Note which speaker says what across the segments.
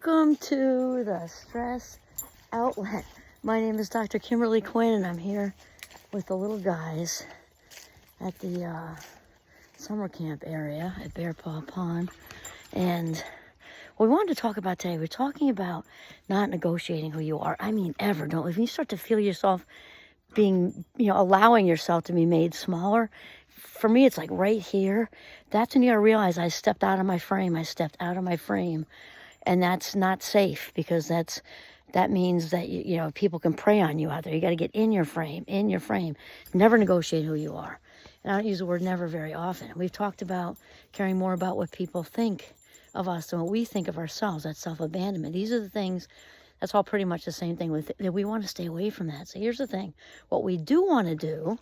Speaker 1: Welcome to the Stress Outlet. My name is Dr. Kimberly Quinn, and I'm here with the little guys at the summer camp area at Bear Paw Pond. And what we wanted to talk about today, we're talking about not negotiating who you are. I mean, ever. Don't. If you start to feel yourself being, allowing yourself to be made smaller, for me, it's like right here. That's when you gotta realize I stepped out of my frame. And that's not safe, because that means that people can prey on you out there. You got to get in your frame. Never negotiate who you are. And I don't use the word never very often. We've talked about caring more about what people think of us than what we think of ourselves. That's self-abandonment. These are the things. That's all pretty much the same thing with that. We want to stay away from that. So here's the thing: what we do want to do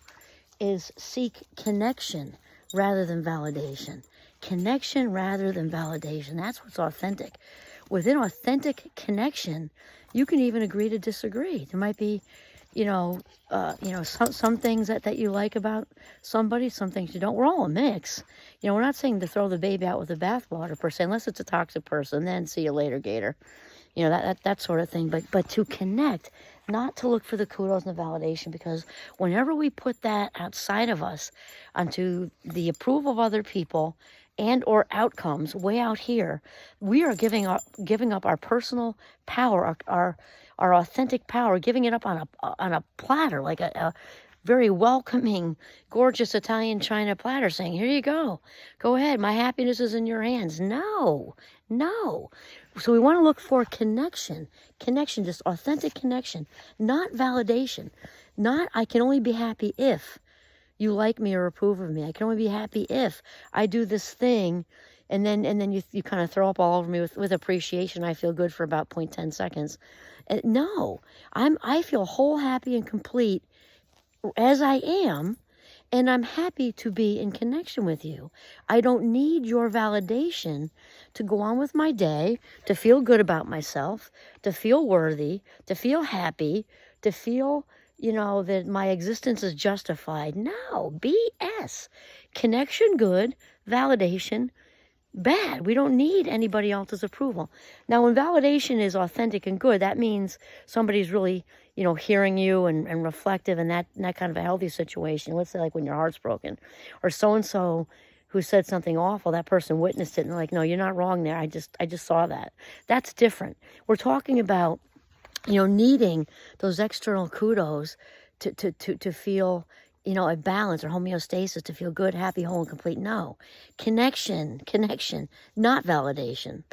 Speaker 1: is seek connection rather than validation. Connection rather than validation. That's what's authentic. Within authentic connection, you can even agree to disagree. There might be, some things that you like about somebody, some things you don't. We're all a mix. We're not saying to throw the baby out with the bathwater per se, unless it's a toxic person. Then see you later, Gator. That sort of thing. But to connect, not to look for the kudos and the validation, because whenever we put that outside of us onto the approval of other people and or outcomes way out here, we are giving up our personal power, our authentic power, giving it up on a platter, like a very welcoming, gorgeous Italian china platter, saying, here you go ahead, my happiness is in your hands. No. So we want to look for connection, just authentic connection, not validation. Not, I can only be happy if you like me or approve of me. I can only be happy if I do this thing, and then you kind of throw up all over me with appreciation. I feel good for about 0.10 seconds. No, I feel whole, happy, and complete as I am, and I'm happy to be in connection with you. I don't need your validation to go on with my day, to feel good about myself, to feel worthy, to feel happy, to feel that my existence is justified. No, BS. Connection, good. Validation, bad. We don't need anybody else's approval. Now, when validation is authentic and good, that means somebody's really, hearing you and reflective, and that kind of a healthy situation. Let's say like when your heart's broken, or so-and-so who said something awful, that person witnessed it and they're like, no, you're not wrong there. I just saw that. That's different. We're talking about needing those external kudos to feel, a balance or homeostasis, to feel good, happy, whole, and complete. No. Connection, not validation.